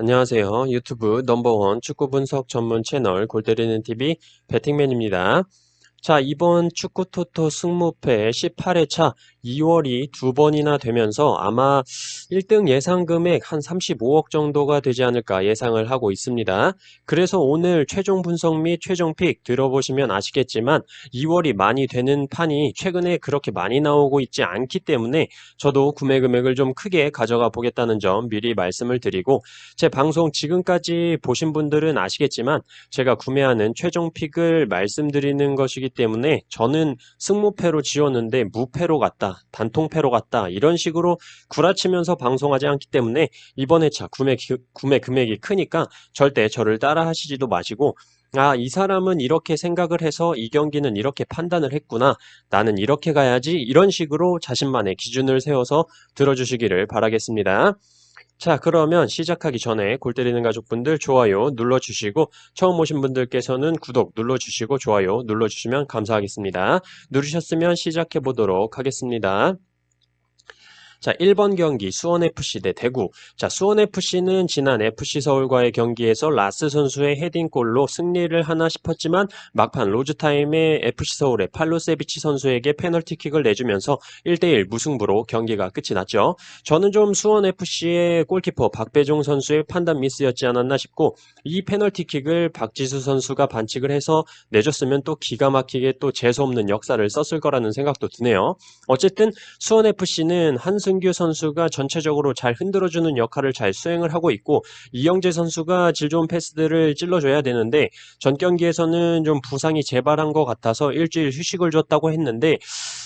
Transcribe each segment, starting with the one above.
안녕하세요. 유튜브 넘버원 축구 분석 전문 채널 골때리는 TV 배팅맨입니다. 자, 이번 축구 토토 승무패 18회차 2월이 두 번이나 되면서 아마 1등 예상 금액 한 35억 정도가 되지 않을까 예상을 하고 있습니다. 그래서 오늘 최종 분석 및 최종 픽 들어보시면 아시겠지만 2월이 많이 되는 판이 최근에 그렇게 많이 나오고 있지 않기 때문에 저도 구매 금액을 좀 크게 가져가 보겠다는 점 미리 말씀을 드리고, 제 방송 지금까지 보신 분들은 아시겠지만 제가 구매하는 최종 픽을 말씀드리는 것이기 때문에 저는 승무패로 지었는데 무패로 갔다, 단통패로 갔다 이런 식으로 구라치면서 방송하지 않기 때문에 이번 회차 구매 금액이 크니까 절대 저를 따라 하시지도 마시고, 아, 이 사람은 이렇게 생각을 해서 이 경기는 이렇게 판단을 했구나, 나는 이렇게 가야지, 이런 식으로 자신만의 기준을 세워서 들어주시기를 바라겠습니다. 자, 그러면 시작하기 전에 골 때리는 가족분들 좋아요 눌러주시고, 처음 오신 분들께서는 구독 눌러주시고 좋아요 눌러주시면 감사하겠습니다. 누르셨으면 시작해 보도록 하겠습니다. 자, 1번 경기 수원FC 대 대구. 자, 수원FC는 지난 FC서울과의 경기에서 라스 선수의 헤딩골로 승리를 하나 싶었지만 막판 로즈타임에 FC서울의 팔로세비치 선수에게 페널티킥을 내주면서 1대1 무승부로 경기가 끝이 났죠. 저는 좀 수원FC의 골키퍼 박배종 선수의 판단 미스였지 않았나 싶고, 이 페널티킥을 박지수 선수가 반칙을 해서 내줬으면 또 기가 막히게 또 재수없는 역사를 썼을 거라는 생각도 드네요. 어쨌든 수원FC는 한승규 선수가 전체적으로 잘 흔들어주는 역할을 잘 수행을 하고 있고, 이영재 선수가 질 좋은 패스들을 찔러줘야 되는데 전 경기에서는 좀 부상이 재발한 것 같아서 일주일 휴식을 줬다고 했는데,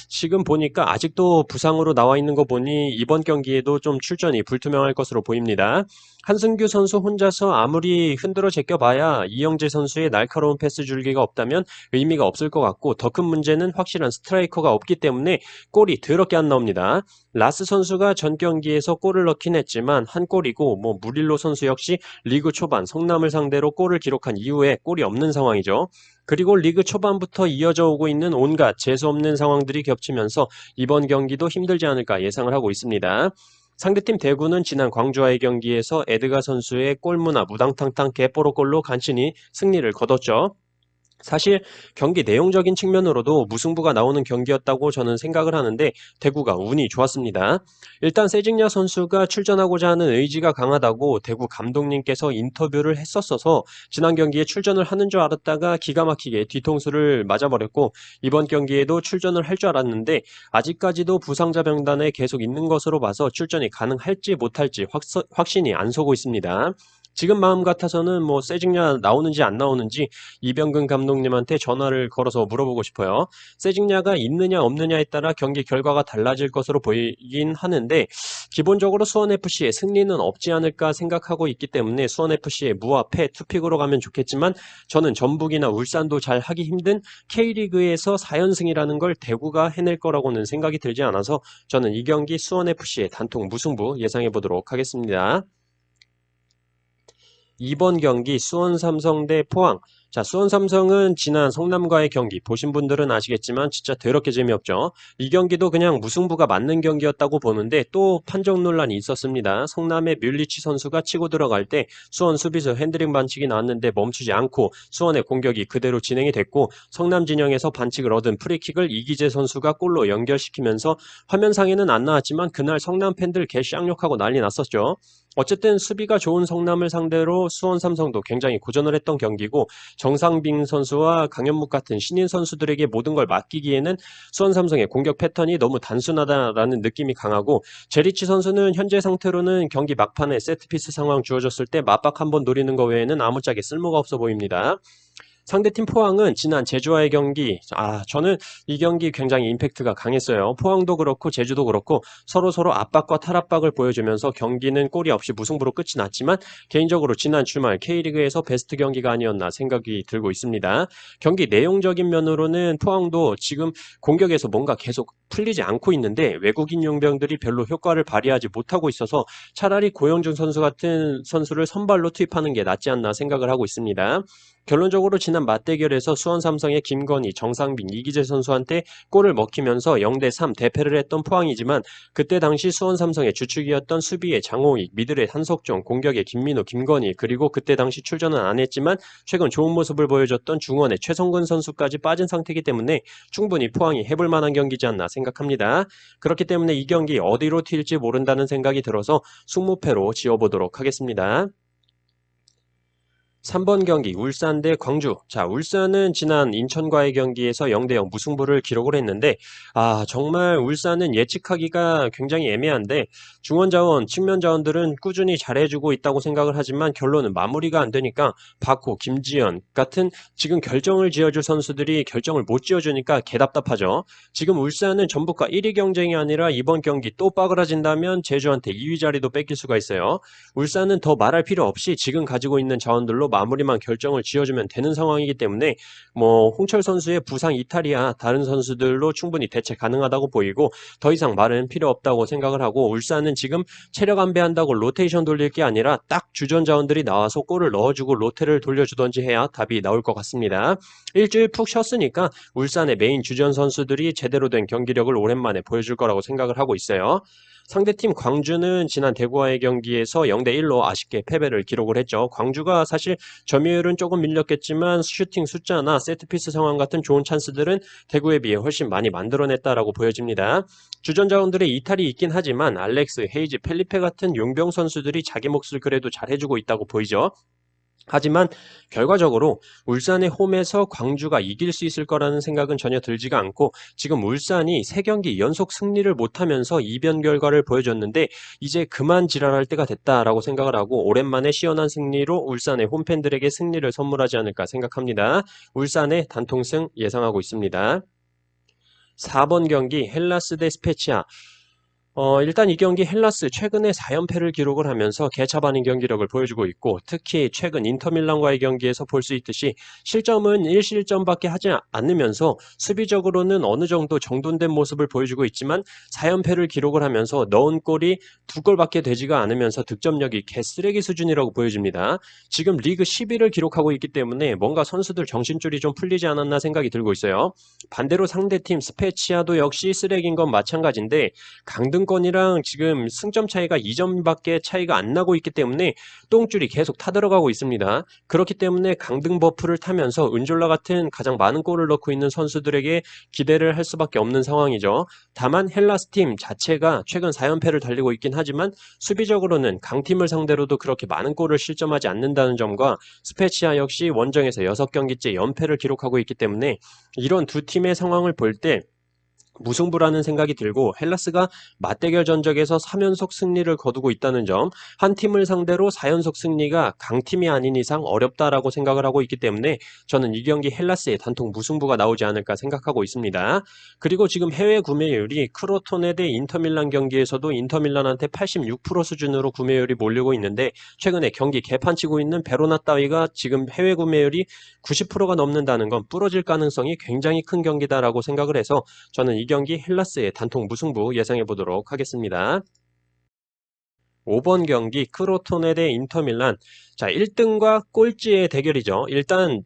지금 보니까 아직도 부상으로 나와 있는 거 보니 이번 경기에도 좀 출전이 불투명할 것으로 보입니다. 한승규 선수 혼자서 아무리 흔들어 제껴봐야 이영재 선수의 날카로운 패스 줄기가 없다면 의미가 없을 것 같고, 더 큰 문제는 확실한 스트라이커가 없기 때문에 골이 더럽게 안 나옵니다. 라스 선수가 전 경기에서 골을 넣긴 했지만 한 골이고, 무릴로 선수 역시 리그 초반 성남을 상대로 골을 기록한 이후에 골이 없는 상황이죠. 그리고 리그 초반부터 이어져 오고 있는 온갖 재수없는 상황들이 겹치면서 이번 경기도 힘들지 않을까 예상을 하고 있습니다. 상대팀 대구는 지난 광주와의 경기에서 에드가 선수의 골문화 무당탕탕 개뽀로골로 간신히 승리를 거뒀죠. 사실 경기 내용적인 측면으로도 무승부가 나오는 경기였다고 저는 생각을 하는데 대구가 운이 좋았습니다. 일단 세징야 선수가 출전하고자 하는 의지가 강하다고 대구 감독님께서 인터뷰를 했었어서 지난 경기에 출전을 하는 줄 알았다가 기가 막히게 뒤통수를 맞아버렸고, 이번 경기에도 출전을 할 줄 알았는데 아직까지도 부상자 명단에 계속 있는 것으로 봐서 출전이 가능할지 못할지 확신이 안 서고 있습니다. 지금 마음 같아서는 세징야 나오는지 안 나오는지 이병근 감독님한테 전화를 걸어서 물어보고 싶어요. 세징야가 있느냐 없느냐에 따라 경기 결과가 달라질 것으로 보이긴 하는데, 기본적으로 수원FC의 승리는 없지 않을까 생각하고 있기 때문에 수원FC의 무와 패 투픽으로 가면 좋겠지만, 저는 전북이나 울산도 잘 하기 힘든 K리그에서 4연승이라는 걸 대구가 해낼 거라고는 생각이 들지 않아서 저는 이 경기 수원FC의 단통 무승부 예상해 보도록 하겠습니다. 2번 경기 수원 삼성 대 포항. 자, 수원 삼성은 지난 성남과의 경기 보신 분들은 아시겠지만 진짜 더럽게 재미없죠. 이 경기도 그냥 무승부가 맞는 경기였다고 보는데 또 판정 논란이 있었습니다. 성남의 뮬리치 선수가 치고 들어갈 때 수원 수비수 핸드링 반칙이 나왔는데 멈추지 않고 수원의 공격이 그대로 진행이 됐고, 성남 진영에서 반칙을 얻은 프리킥을 이기재 선수가 골로 연결시키면서 화면상에는 안 나왔지만 그날 성남 팬들 개 쌍욕하고 난리 났었죠. 어쨌든 수비가 좋은 성남을 상대로 수원 삼성도 굉장히 고전을 했던 경기고, 정상빈 선수와 강현묵 같은 신인 선수들에게 모든 걸 맡기기에는 수원 삼성의 공격 패턴이 너무 단순하다라는 느낌이 강하고, 제리치 선수는 현재 상태로는 경기 막판에 세트피스 상황 주어졌을 때 맞박 한번 노리는 것 외에는 아무짝에 쓸모가 없어 보입니다. 상대팀 포항은 지난 제주와의 경기, 저는 이 경기 굉장히 임팩트가 강했어요. 포항도 그렇고 제주도 그렇고 서로 압박과 탈압박을 보여주면서 경기는 골이 없이 무승부로 끝이 났지만, 개인적으로 지난 주말 K리그에서 베스트 경기가 아니었나 생각이 들고 있습니다. 경기 내용적인 면으로는 포항도 지금 공격에서 뭔가 계속 풀리지 않고 있는데 외국인 용병들이 별로 효과를 발휘하지 못하고 있어서 차라리 고영준 선수 같은 선수를 선발로 투입하는 게 낫지 않나 생각을 하고 있습니다. 결론적으로 지난 맞대결에서 수원 삼성의 김건희, 정상빈, 이기재 선수한테 골을 먹히면서 0대3 대패를 했던 포항이지만 그때 당시 수원 삼성의 주축이었던 수비의 장호익, 미들의 한석종, 공격의 김민호, 김건희, 그리고 그때 당시 출전은 안 했지만 최근 좋은 모습을 보여줬던 중원의 최성근 선수까지 빠진 상태이기 때문에 충분히 포항이 해볼 만한 경기지 않나 생각합니다. 그렇기 때문에 이 경기 어디로 튈지 모른다는 생각이 들어서 승무패로 지어보도록 하겠습니다. 3번 경기 울산 대 광주. 자, 울산은 지난 인천과의 경기에서 0대0 무승부를 기록을 했는데 정말 울산은 예측하기가 굉장히 애매한데 중원 자원, 측면 자원들은 꾸준히 잘해주고 있다고 생각을 하지만 결론은 마무리가 안 되니까 박호, 김지현 같은 지금 결정을 지어줄 선수들이 결정을 못 지어주니까 개답답하죠. 지금 울산은 전북과 1위 경쟁이 아니라 이번 경기 또 빠그라진다면 제주한테 2위 자리도 뺏길 수가 있어요. 울산은 더 말할 필요 없이 지금 가지고 있는 자원들로 마무리만 결정을 지어주면 되는 상황이기 때문에 홍철 선수의 부상 이탈이야 다른 선수들로 충분히 대체 가능하다고 보이고 더 이상 말은 필요 없다고 생각을 하고 울산은 지금 체력 안배한다고 로테이션 돌릴 게 아니라 딱 주전 자원들이 나와서 골을 넣어주고 로테를 돌려주던지 해야 답이 나올 것 같습니다. 일주일 푹 쉬었으니까 울산의 메인 주전 선수들이 제대로 된 경기력을 오랜만에 보여줄 거라고 생각을 하고 있어요. 상대팀 광주는 지난 대구와의 경기에서 0대1로 아쉽게 패배를 기록을 했죠. 광주가 사실 점유율은 조금 밀렸겠지만 슈팅 숫자나 세트피스 상황 같은 좋은 찬스들은 대구에 비해 훨씬 많이 만들어냈다라고 보여집니다. 주전 자원들의 이탈이 있긴 하지만 알렉스, 헤이즈, 펠리페 같은 용병 선수들이 자기 몫을 그래도 잘해주고 있다고 보이죠. 하지만 결과적으로 울산의 홈에서 광주가 이길 수 있을 거라는 생각은 전혀 들지가 않고 지금 울산이 3경기 연속 승리를 못하면서 이변 결과를 보여줬는데 이제 그만 지랄할 때가 됐다라고 생각을 하고 오랜만에 시원한 승리로 울산의 홈팬들에게 승리를 선물하지 않을까 생각합니다. 울산의 단통승 예상하고 있습니다. 4번 경기 헬라스 대 스페치아. 일단 이 경기 헬라스 최근에 4연패를 기록을 하면서 개차반인 경기력을 보여주고 있고 특히 최근 인터밀란과의 경기에서 볼 수 있듯이 실점은 1실점밖에 하지 않으면서 수비적으로는 어느 정도 정돈된 모습을 보여주고 있지만 4연패를 기록을 하면서 넣은 골이 2골밖에 되지가 않으면서 득점력이 개쓰레기 수준이라고 보여집니다. 지금 리그 10위를 기록하고 있기 때문에 뭔가 선수들 정신줄이 좀 풀리지 않았나 생각이 들고 있어요. 반대로 상대팀 스페치아도 역시 쓰레기인 건 마찬가지인데 강등권이랑 지금 승점 차이가 2점밖에 차이가 안 나고 있기 때문에 똥줄이 계속 타들어가고 있습니다. 그렇기 때문에 강등 버프를 타면서 은졸라 같은 가장 많은 골을 넣고 있는 선수들에게 기대를 할 수밖에 없는 상황이죠. 다만 헬라스 팀 자체가 최근 4연패를 달리고 있긴 하지만 수비적으로는 강팀을 상대로도 그렇게 많은 골을 실점하지 않는다는 점과 스페치아 역시 원정에서 6경기째 연패를 기록하고 있기 때문에 이런 두 팀의 상황을 볼때 무승부라는 생각이 들고 헬라스가 맞대결 전적에서 3연속 승리를 거두고 있다는 점, 한 팀을 상대로 4연속 승리가 강팀이 아닌 이상 어렵다라고 생각을 하고 있기 때문에 저는 이 경기 헬라스의 단통 무승부가 나오지 않을까 생각하고 있습니다. 그리고 지금 해외 구매율이 크로토네 대 인터밀란 경기에서도 인터밀란한테 86% 수준으로 구매율이 몰리고 있는데 최근에 경기 개판치고 있는 베로나 따위가 지금 해외 구매율이 90%가 넘는다는 건 부러질 가능성이 굉장히 큰 경기다라고 생각을 해서 저는 이 경기 헬라스의 단통 무승부 예상해 보도록 하겠습니다. 5번 경기 크로토네 대 인터밀란. 자, 1등과 꼴찌의 대결이죠. 일단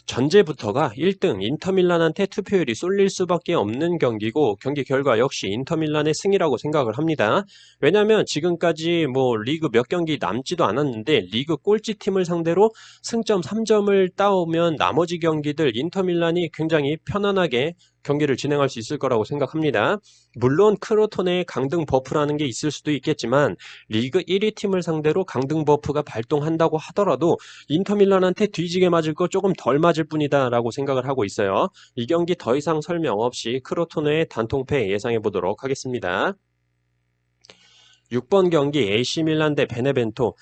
전제부터가 1등 인터밀란한테 투표율이 쏠릴 수밖에 없는 경기고 경기 결과 역시 인터밀란의 승이라고 생각을 합니다. 왜냐하면 지금까지 리그 몇 경기 남지도 않았는데 리그 꼴찌 팀을 상대로 승점 3점을 따오면 나머지 경기들 인터밀란이 굉장히 편안하게 경기를 진행할 수 있을 거라고 생각합니다. 물론 크로토네의 강등 버프라는 게 있을 수도 있겠지만 리그 1위 팀을 상대로 강등 버프가 발동한다고 하더라도 인터밀란한테 뒤지게 맞을 거 조금 덜 맞을 뿐이다 라고 생각을 하고 있어요. 이 경기 더 이상 설명 없이 크로토네의 단통패 예상해 보도록 하겠습니다. 6번 경기 AC 밀란 대 베네벤토.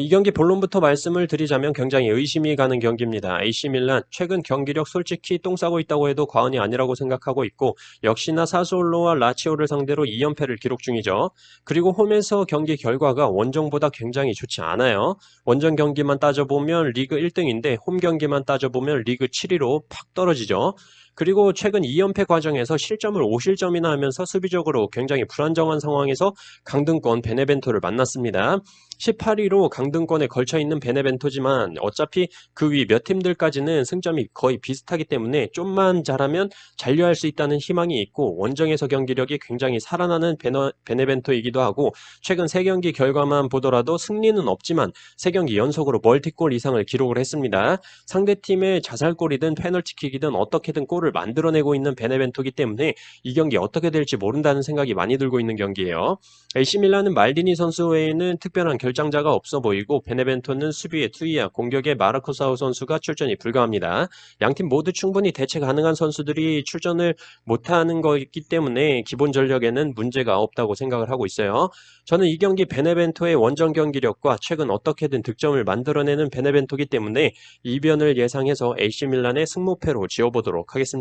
이 경기 본론부터 말씀을 드리자면 굉장히 의심이 가는 경기입니다. AC 밀란 최근 경기력 솔직히 똥 싸고 있다고 해도 과언이 아니라고 생각하고 있고 역시나 사스올로와 라치오를 상대로 2연패를 기록 중이죠. 그리고 홈에서 경기 결과가 원정보다 굉장히 좋지 않아요. 원정 경기만 따져보면 리그 1등인데 홈 경기만 따져보면 리그 7위로 팍 떨어지죠. 그리고 최근 2연패 과정에서 실점을 5실점이나 하면서 수비적으로 굉장히 불안정한 상황에서 강등권 베네벤토를 만났습니다. 18위로 강등권에 걸쳐있는 베네벤토지만 어차피 그 위 몇 팀들까지는 승점이 거의 비슷하기 때문에 좀만 잘하면 잔류할 수 있다는 희망이 있고 원정에서 경기력이 굉장히 살아나는 베네벤토이기도 하고 최근 3경기 결과만 보더라도 승리는 없지만 3경기 연속으로 멀티골 이상을 기록을 했습니다. 상대팀의 자살골이든 페널티킥이든 어떻게든 골을 만들어내고 있는 베네벤토이기 때문에 이 경기 어떻게 될지 모른다는 생각이 많이 들고 있는 경기예요. AC 밀란은 말디니 선수 외에는 특별한 결장자가 없어 보이고 베네벤토는 수비에 투이야 공격에 마르코사우 선수가 출전이 불가합니다. 양팀 모두 충분히 대체 가능한 선수들이 출전을 못하는 거기 때문에 기본 전력에는 문제가 없다고 생각을 하고 있어요. 저는 이 경기 베네벤토의 원정 경기력과 최근 어떻게든 득점을 만들어내는 베네벤토이기 때문에 이변을 예상해서 AC밀란의 승무패로 지어보도록 하겠습니다.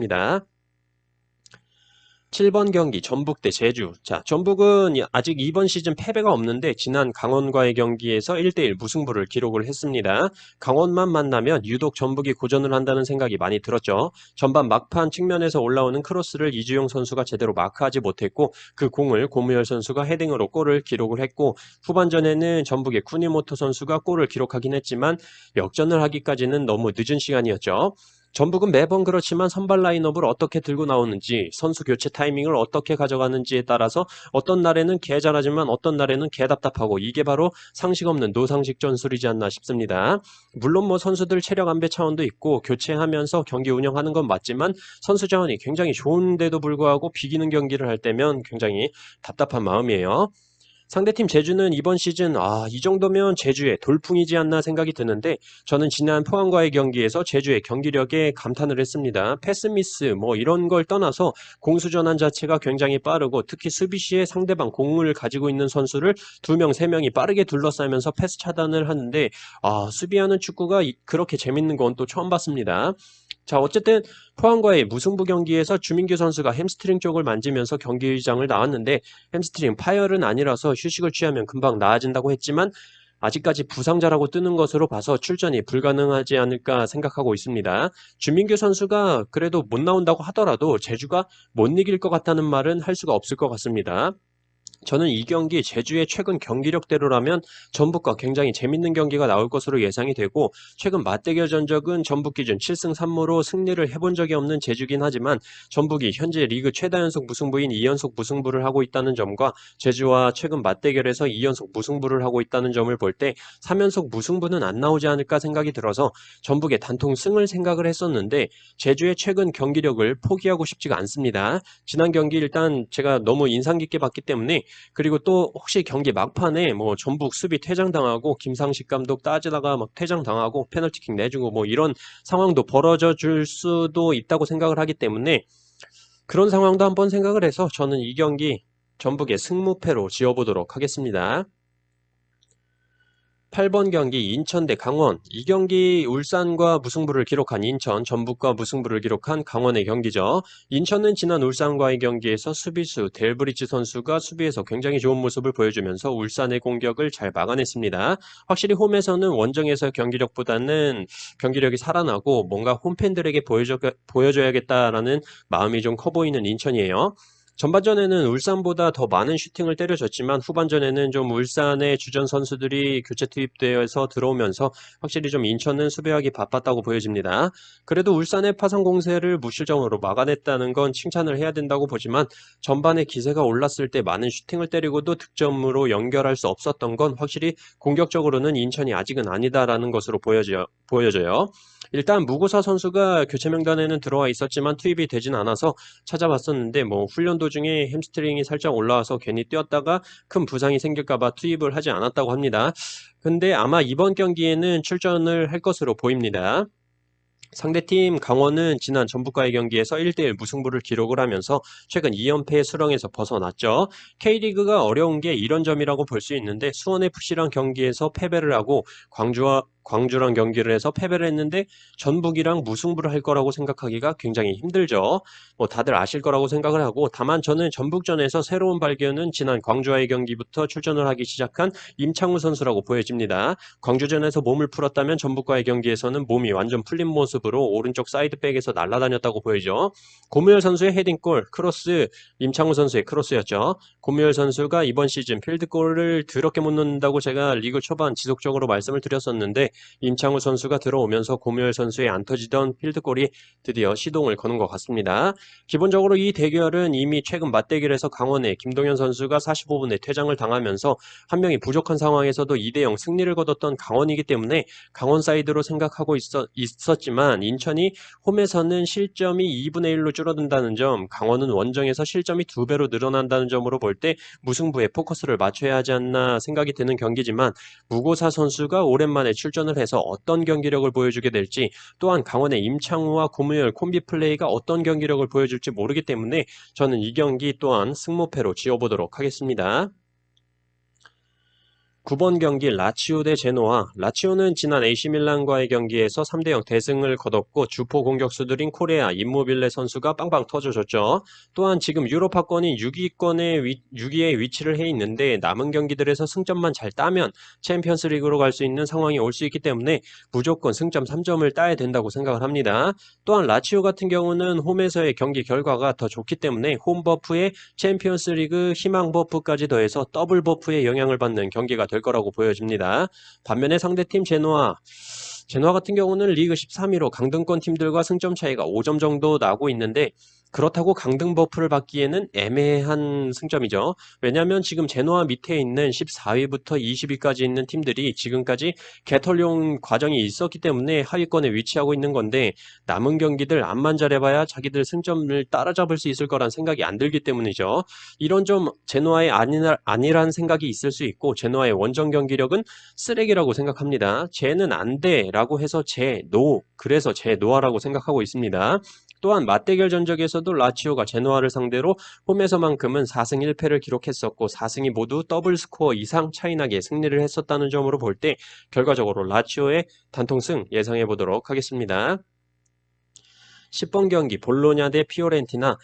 7번 경기 전북 대 제주. 자, 전북은 아직 이번 시즌 패배가 없는데 지난 강원과의 경기에서 1대1 무승부를 기록을 했습니다. 강원만 만나면 유독 전북이 고전을 한다는 생각이 많이 들었죠. 전반 막판 측면에서 올라오는 크로스를 이주용 선수가 제대로 마크하지 못했고 그 공을 고무열 선수가 헤딩으로 골을 기록을 했고 후반전에는 전북의 쿠니모토 선수가 골을 기록하긴 했지만 역전을 하기까지는 너무 늦은 시간이었죠. 전북은 매번 그렇지만 선발 라인업을 어떻게 들고 나오는지, 선수 교체 타이밍을 어떻게 가져가는지에 따라서 어떤 날에는 개 잘하지만 어떤 날에는 개 답답하고 이게 바로 상식 없는 노상식 전술이지 않나 싶습니다. 물론 뭐 선수들 체력 안배 차원도 있고 교체하면서 경기 운영하는 건 맞지만 선수 자원이 굉장히 좋은데도 불구하고 비기는 경기를 할 때면 굉장히 답답한 마음이에요. 상대팀 제주는 이번 시즌 이 정도면 제주의 돌풍이지 않나 생각이 드는데 저는 지난 포항과의 경기에서 제주의 경기력에 감탄을 했습니다. 패스미스 뭐 이런 걸 떠나서 공수 전환 자체가 굉장히 빠르고 특히 수비 시에 상대방 공을 가지고 있는 선수를 2명, 3명이 빠르게 둘러싸면서 패스 차단을 하는데 수비하는 축구가 그렇게 재밌는 건 또 처음 봤습니다. 자, 어쨌든 포항과의 무승부 경기에서 주민규 선수가 햄스트링 쪽을 만지면서 경기장을 나왔는데 햄스트링 파열은 아니라서 휴식을 취하면 금방 나아진다고 했지만 아직까지 부상자라고 뜨는 것으로 봐서 출전이 불가능하지 않을까 생각하고 있습니다. 주민규 선수가 그래도 못 나온다고 하더라도 제주가 못 이길 것 같다는 말은 할 수가 없을 것 같습니다. 저는 이 경기 제주의 최근 경기력대로라면 전북과 굉장히 재밌는 경기가 나올 것으로 예상이 되고 최근 맞대결 전적은 전북 기준 7승 3무로 승리를 해본 적이 없는 제주긴 하지만 전북이 현재 리그 최다 연속 무승부인 2연속 무승부를 하고 있다는 점과 제주와 최근 맞대결에서 2연속 무승부를 하고 있다는 점을 볼 때 3연속 무승부는 안 나오지 않을까 생각이 들어서 전북의 단통 승을 생각을 했었는데 제주의 최근 경기력을 포기하고 싶지가 않습니다. 지난 경기 일단 제가 너무 인상 깊게 봤기 때문에 그리고 또 혹시 경기 막판에 뭐 전북 수비 퇴장당하고 김상식 감독 따지다가 막 퇴장당하고 페널티킥 내주고 뭐 이런 상황도 벌어져 줄 수도 있다고 생각을 하기 때문에 그런 상황도 한번 생각을 해서 저는 이 경기 전북의 승무패로 지어보도록 하겠습니다. 8번 경기 인천 대 강원. 이 경기 울산과 무승부를 기록한 인천, 전북과 무승부를 기록한 강원의 경기죠. 인천은 지난 울산과의 경기에서 수비수 델브리지 선수가 수비에서 굉장히 좋은 모습을 보여주면서 울산의 공격을 잘 막아냈습니다. 확실히 홈에서는 원정에서 경기력보다는 경기력이 살아나고 뭔가 홈팬들에게 보여줘야겠다라는 마음이 좀 커 보이는 인천이에요. 전반전에는 울산보다 더 많은 슈팅을 때려줬지만 후반전에는 좀 울산의 주전 선수들이 교체 투입되어서 들어오면서 확실히 좀 인천은 수비하기 바빴다고 보여집니다. 그래도 울산의 파상 공세를 무실점으로 막아냈다는 건 칭찬을 해야 된다고 보지만 전반에 기세가 올랐을 때 많은 슈팅을 때리고도 득점으로 연결할 수 없었던 건 확실히 공격적으로는 인천이 아직은 아니다라는 것으로 보여져요. 일단 무고사 선수가 교체 명단에는 들어와 있었지만 투입이 되진 않아서 찾아봤었는데 뭐 훈련 도중에 햄스트링이 살짝 올라와서 괜히 뛰었다가 큰 부상이 생길까봐 투입을 하지 않았다고 합니다. 근데 아마 이번 경기에는 출전을 할 것으로 보입니다. 상대팀 강원은 지난 전북과의 경기에서 1대1 무승부를 기록을 하면서 최근 2연패의 수렁에서 벗어났죠. K리그가 어려운 게 이런 점이라고 볼 수 있는데 수원FC랑 경기에서 패배를 하고 광주랑 경기를 해서 패배를 했는데 전북이랑 무승부를 할 거라고 생각하기가 굉장히 힘들죠. 뭐 다들 아실 거라고 생각을 하고 다만 저는 전북전에서 새로운 발견은 지난 광주와의 경기부터 출전을 하기 시작한 임창우 선수라고 보여집니다. 광주전에서 몸을 풀었다면 전북과의 경기에서는 몸이 완전 풀린 모습으로 오른쪽 사이드백에서 날아다녔다고 보이죠. 고무열 선수의 헤딩골, 크로스, 임창우 선수의 크로스였죠. 고무열 선수가 이번 시즌 필드골을 더럽게 못 넣는다고 제가 리그 초반 지속적으로 말씀을 드렸었는데 임창우 선수가 들어오면서 고무열 선수의 안 터지던 필드골이 드디어 시동을 거는 것 같습니다. 기본적으로 이 대결은 이미 최근 맞대결에서 강원의 김동현 선수가 45분에 퇴장을 당하면서 한 명이 부족한 상황에서도 2대0 승리를 거뒀던 강원이기 때문에 강원 사이드로 생각하고 있었지만 인천이 홈에서는 실점이 2분의 1로 줄어든다는 점, 강원은 원정에서 실점이 2배로 늘어난다는 점으로 볼 때 무승부에 포커스를 맞춰야 하지 않나 생각이 드는 경기지만 무고사 선수가 오랜만에 출전을 해서 어떤 경기력을 보여주게 될지 또한 강원의 임창우와 고무열 콤비 플레이가 어떤 경기력을 보여줄지 모르기 때문에 저는 이 경기 또한 승무패로 지어보도록 하겠습니다. 9번 경기 라치오 대 제노아. 라치오는 지난 AC밀란과의 경기에서 3대0 대승을 거뒀고 주포 공격수들인 코레아, 임모빌레 선수가 빵빵 터져줬죠. 또한 지금 유로파권인 6위에 위치를 해 있는데 남은 경기들에서 승점만 잘 따면 챔피언스 리그로 갈 수 있는 상황이 올 수 있기 때문에 무조건 승점 3점을 따야 된다고 생각을 합니다. 또한 라치오 같은 경우는 홈에서의 경기 결과가 더 좋기 때문에 홈 버프에 챔피언스 리그 희망 버프까지 더해서 더블 버프의 영향을 받는 경기가 될 거라고 보여집니다. 반면에 상대팀 제노아 같은 경우는 리그 13위로 강등권 팀들과 승점 차이가 5점 정도 나고 있는데 그렇다고 강등 버프를 받기에는 애매한 승점이죠. 왜냐하면 지금 제노아 밑에 있는 14위부터 20위까지 있는 팀들이 지금까지 개털용 과정이 있었기 때문에 하위권에 위치하고 있는 건데 남은 경기들 암만 잘해봐야 자기들 승점을 따라잡을 수 있을 거란 생각이 안 들기 때문이죠. 이런 점 제노아의 아니란 생각이 있을 수 있고 제노아의 원정 경기력은 쓰레기라고 생각합니다. 쟤는 안 돼라고 해서 그래서 제노아라고 생각하고 있습니다. 또한 맞대결 전적에서도 라치오가 제노아를 상대로 홈에서만큼은 4승 1패를 기록했었고 4승이 모두 더블 스코어 이상 차이나게 승리를 했었다는 점으로 볼 때 결과적으로 라치오의 단통승 예상해 보도록 하겠습니다. 10번 경기 볼로냐 대 피오렌티나.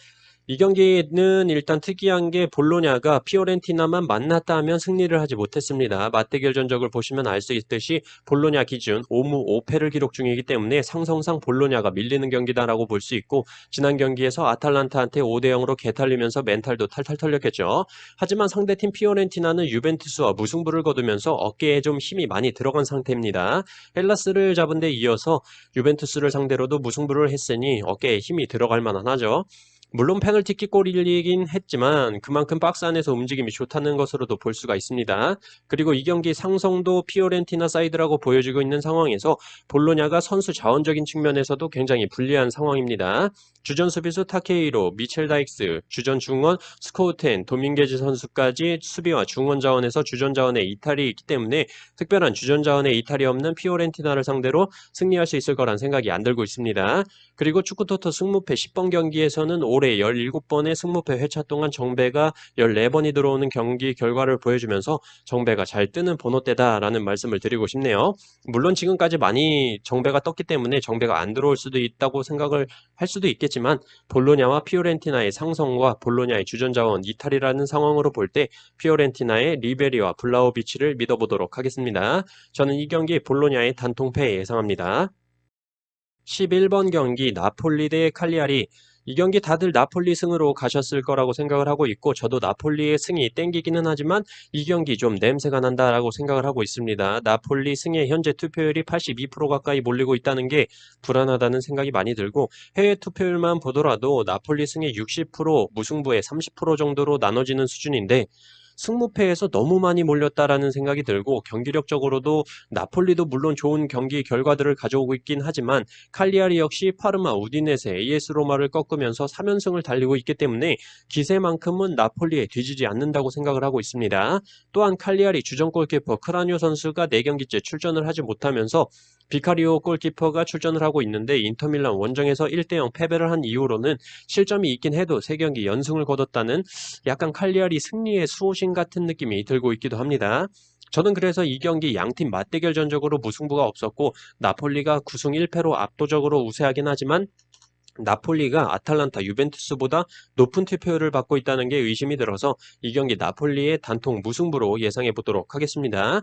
이 경기는 일단 특이한 게 볼로냐가 피오렌티나만 만났다 하면 승리를 하지 못했습니다. 맞대결 전적을 보시면 알 수 있듯이 볼로냐 기준 5무 5패를 기록 중이기 때문에 상성상 볼로냐가 밀리는 경기다라고 볼 수 있고 지난 경기에서 아탈란타한테 5대0으로 개탈리면서 멘탈도 탈탈 털렸겠죠. 하지만 상대팀 피오렌티나는 유벤투스와 무승부를 거두면서 어깨에 좀 힘이 많이 들어간 상태입니다. 헬라스를 잡은 데 이어서 유벤투스를 상대로도 무승부를 했으니 어깨에 힘이 들어갈 만하죠. 물론 페널티킥 골이긴 했지만 그만큼 박스 안에서 움직임이 좋다는 것으로도 볼 수가 있습니다. 그리고 이 경기 상성도 피오렌티나 사이드라고 보여지고 있는 상황에서 볼로냐가 선수 자원적인 측면에서도 굉장히 불리한 상황입니다. 주전 수비수 타케이로, 미첼 다익스, 주전 중원 스코우텐, 도밍게즈 선수까지 수비와 중원 자원에서 주전 자원의 이탈이 있기 때문에 특별한 주전 자원의 이탈이 없는 피오렌티나를 상대로 승리할 수 있을 거란 생각이 안 들고 있습니다. 그리고 축구토토 승무패 10번 경기에서는 올해 17번의 승무패 회차 동안 정배가 14번이 들어오는 경기 결과를 보여주면서 정배가 잘 뜨는 번호대다라는 말씀을 드리고 싶네요. 물론 지금까지 많이 정배가 떴기 때문에 정배가 안 들어올 수도 있다고 생각을 할 수도 있겠지만 볼로냐와 피오렌티나의 상성과 볼로냐의 주전자원 이탈이라는 상황으로 볼 때 피오렌티나의 리베리와 블라우비치를 믿어보도록 하겠습니다. 저는 이 경기 볼로냐의 단통패 예상합니다. 11번 경기 나폴리 대 칼리아리. 이 경기 다들 나폴리 승으로 가셨을 거라고 생각을 하고 있고 저도 나폴리의 승이 땡기기는 하지만 이 경기 좀 냄새가 난다라고 생각을 하고 있습니다. 나폴리 승의 현재 투표율이 82% 가까이 몰리고 있다는 게 불안하다는 생각이 많이 들고 해외 투표율만 보더라도 나폴리 승의 60%, 무승부의 30% 정도로 나눠지는 수준인데 승무패에서 너무 많이 몰렸다라는 생각이 들고 경기력적으로도 나폴리도 물론 좋은 경기 결과들을 가져오고 있긴 하지만 칼리아리 역시 파르마, 우디네세, AS 로마를 꺾으면서 3연승을 달리고 있기 때문에 기세만큼은 나폴리에 뒤지지 않는다고 생각을 하고 있습니다. 또한 칼리아리 주전 골키퍼 크라뇨 선수가 4경기째 출전을 하지 못하면서 비카리오 골키퍼가 출전을 하고 있는데 인터밀란 원정에서 1대0 패배를 한 이후로는 실점이 있긴 해도 3경기 연승을 거뒀다는 약간 칼리아리 승리의 수호신 같은 느낌이 들고 있기도 합니다. 저는 그래서 이 경기 양팀 맞대결 전적으로 무승부가 없었고 나폴리가 9승 1패로 압도적으로 우세하긴 하지만 나폴리가 아탈란타, 유벤투스보다 높은 투표율을 받고 있다는 게 의심이 들어서 이 경기 나폴리의 단통 무승부로 예상해 보도록 하겠습니다.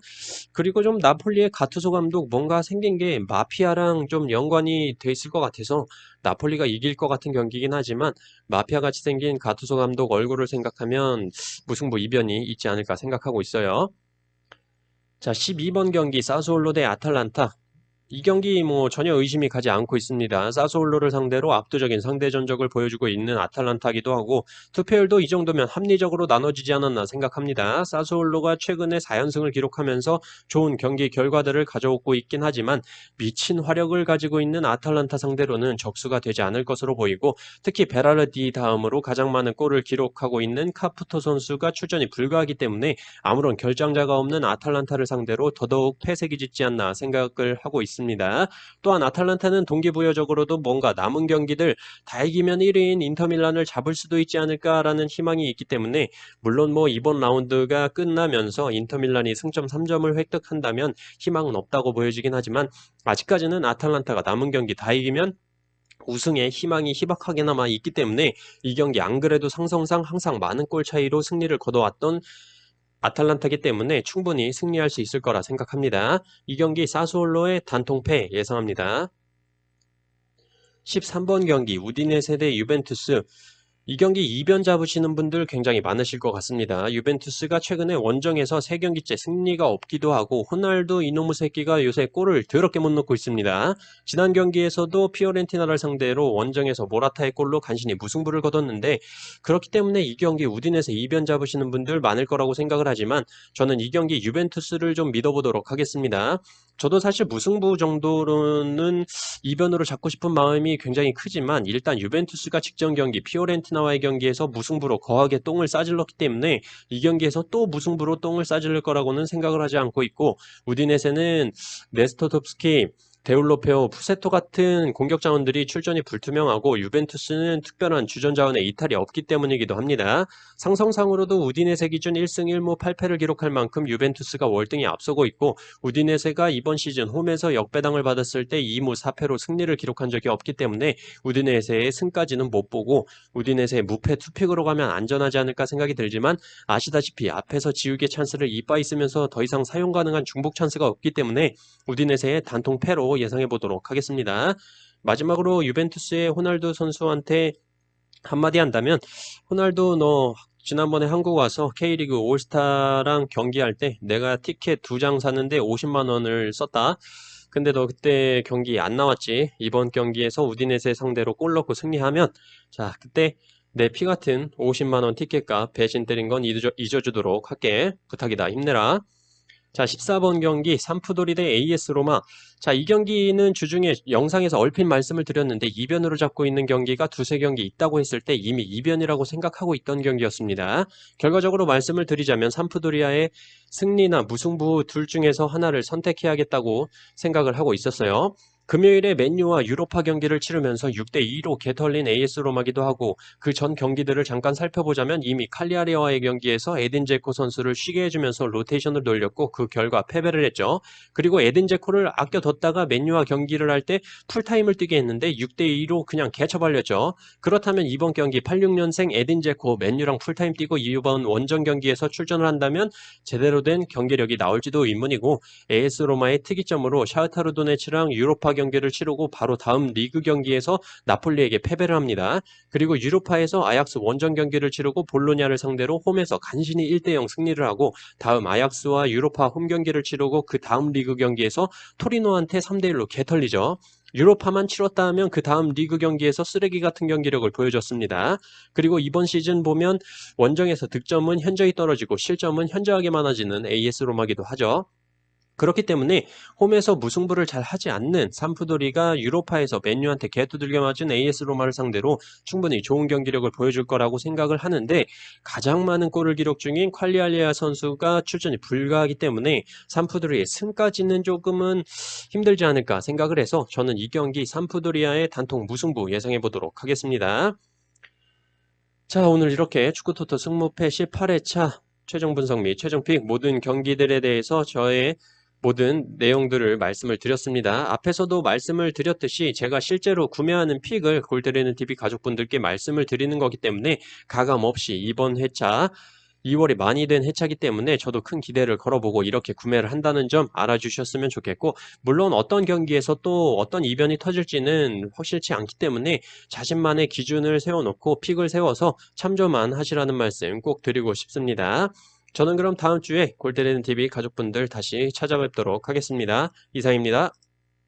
그리고 좀 나폴리의 가투소 감독 뭔가 생긴 게 마피아랑 좀 연관이 돼 있을 것 같아서 나폴리가 이길 것 같은 경기긴 하지만 마피아 같이 생긴 가투소 감독 얼굴을 생각하면 무승부 이변이 있지 않을까 생각하고 있어요. 자, 12번 경기 사스올로 대 아탈란타. 이 경기 뭐 전혀 의심이 가지 않고 있습니다. 사스올로를 상대로 압도적인 상대 전적을 보여주고 있는 아탈란타기도 하고 투표율도 이 정도면 합리적으로 나눠지지 않았나 생각합니다. 사스올로가 최근에 4연승을 기록하면서 좋은 경기 결과들을 가져오고 있긴 하지만 미친 화력을 가지고 있는 아탈란타 상대로는 적수가 되지 않을 것으로 보이고 특히 베라르디 다음으로 가장 많은 골을 기록하고 있는 카푸토 선수가 출전이 불가하기 때문에 아무런 결장자가 없는 아탈란타를 상대로 더더욱 패색이 짙지 않나 생각을 하고 있습니다. 또한 아탈란타는 동기부여적으로도 뭔가 남은 경기들 다 이기면 1위인 인터밀란을 잡을 수도 있지 않을까라는 희망이 있기 때문에 물론 뭐 이번 라운드가 끝나면서 인터밀란이 승점 3점을 획득한다면 희망은 없다고 보여지긴 하지만 아직까지는 아탈란타가 남은 경기 다 이기면 우승에 희망이 희박하게나마 있기 때문에 이 경기 안 그래도 상성상 항상 많은 골 차이로 승리를 거둬왔던 아탈란타기 때문에 충분히 승리할 수 있을 거라 생각합니다. 이 경기 사스올로의 단통패 예상합니다. 13번 경기 우디네세 대 유벤투스. 이 경기 이변 잡으시는 분들 굉장히 많으실 것 같습니다. 유벤투스가 최근에 원정에서 3경기째 승리가 없기도 하고 호날두 이놈의 새끼가 요새 골을 더럽게 못 넣고 있습니다. 지난 경기에서도 피오렌티나를 상대로 원정에서 모라타의 골로 간신히 무승부를 거뒀는데 그렇기 때문에 이 경기 우디네세 이변 잡으시는 분들 많을 거라고 생각을 하지만 저는 이 경기 유벤투스를 좀 믿어보도록 하겠습니다. 저도 사실 무승부 정도로는 이변으로 잡고 싶은 마음이 굉장히 크지만 일단 유벤투스가 직전 경기 피오렌티나와의 경기에서 무승부로 거하게 똥을 싸질렀기 때문에 이 경기에서 또 무승부로 똥을 싸질릴 거라고는 생각을 하지 않고 있고 우디네세는 네스토톱스키 데울로페오, 푸세토 같은 공격 자원들이 출전이 불투명하고 유벤투스는 특별한 주전 자원에 이탈이 없기 때문이기도 합니다. 상성상으로도 우디네세 기준 1승 1무 8패를 기록할 만큼 유벤투스가 월등히 앞서고 있고 우디네세가 이번 시즌 홈에서 역배당을 받았을 때 2무 4패로 승리를 기록한 적이 없기 때문에 우디네세의 승까지는 못 보고 우디네세의 무패 투픽으로 가면 안전하지 않을까 생각이 들지만 아시다시피 앞에서 지우개 찬스를 이빠 있으면서 더 이상 사용 가능한 중복 찬스가 없기 때문에 우디네세의 단통 패로 예상해 보도록 하겠습니다. 마지막으로 유벤투스의 호날두 선수한테 한마디 한다면 호날두 너 지난번에 한국 와서 K리그 올스타랑 경기할 때 내가 티켓 2장 사는데 50만 원을 썼다. 근데 너 그때 경기 안 나왔지. 이번 경기에서 우디네세 상대로 골 넣고 승리하면 자 그때 내 피 같은 50만 원 티켓값 배신 때린 건 잊어주도록 할게. 부탁이다. 힘내라. 자, 14번 경기 삼프도리 대 AS 로마. 자, 이 경기는 주중에 영상에서 얼핏 말씀을 드렸는데 이변으로 잡고 있는 경기가 두세 경기 있다고 했을 때 이미 이변이라고 생각하고 있던 경기였습니다. 결과적으로 말씀을 드리자면 삼프도리아의 승리나 무승부 둘 중에서 하나를 선택해야겠다고 생각을 하고 있었어요. 금요일에 맨유와 유로파 경기를 치르면서 6대2로 개털린 AS 로마기도 하고 그 전 경기들을 잠깐 살펴보자면 이미 칼리아리와의 경기에서 에딘 제코 선수를 쉬게 해주면서 로테이션을 돌렸고 그 결과 패배를 했죠. 그리고 에딘 제코를 아껴뒀다가 맨유와 경기를 할 때 풀타임을 뛰게 했는데 6대2로 그냥 개처발렸죠. 그렇다면 이번 경기 86년생 에딘 제코 맨유랑 풀타임 뛰고 이번 원정 경기에서 출전을 한다면 제대로 된 경기력이 나올지도 의문이고 AS 로마의 특이점으로 샤흐타르 도네츠랑 유로파 경기를 치르고 바로 다음 리그 경기에서 나폴리에게 패배를 합니다. 그리고 유로파에서 아약스 원정 경기를 치르고 볼로냐를 상대로 홈에서 간신히 1대0 승리를 하고 다음 아약스와 유로파 홈 경기를 치르고 그 다음 리그 경기에서 토리노한테 3대1로 개털리죠. 유로파만 치렀다 하면 그 다음 리그 경기에서 쓰레기 같은 경기력을 보여줬습니다. 그리고 이번 시즌 보면 원정에서 득점은 현저히 떨어지고 실점은 현저하게 많아지는 AS 로마기도 하죠. 그렇기 때문에 홈에서 무승부를 잘 하지 않는 삼프도리가 유로파에서 맨유한테 개두들겨 맞은 AS 로마를 상대로 충분히 좋은 경기력을 보여줄 거라고 생각을 하는데 가장 많은 골을 기록 중인 콸리알리아 선수가 출전이 불가하기 때문에 삼프도리의 승까지는 조금은 힘들지 않을까 생각을 해서 저는 이 경기 삼프도리아의 단통 무승부 예상해 보도록 하겠습니다. 자, 오늘 이렇게 축구토토 승무패 18회차 최종 분석 및 최종 픽 모든 경기들에 대해서 저의 모든 내용들을 말씀을 드렸습니다. 앞에서도 말씀을 드렸듯이 제가 실제로 구매하는 픽을 골드레는 TV 가족분들께 말씀을 드리는 거기 때문에 가감 없이 이번 회차 2월이 많이 된 해차기 때문에 저도 큰 기대를 걸어보고 이렇게 구매를 한다는 점 알아주셨으면 좋겠고, 물론 어떤 경기에서 또 어떤 이변이 터질지는 확실치 않기 때문에 자신만의 기준을 세워놓고 픽을 세워서 참조만 하시라는 말씀 꼭 드리고 싶습니다. 저는 그럼 다음 주에 골드레는 TV 가족분들 다시 찾아뵙도록 하겠습니다. 이상입니다.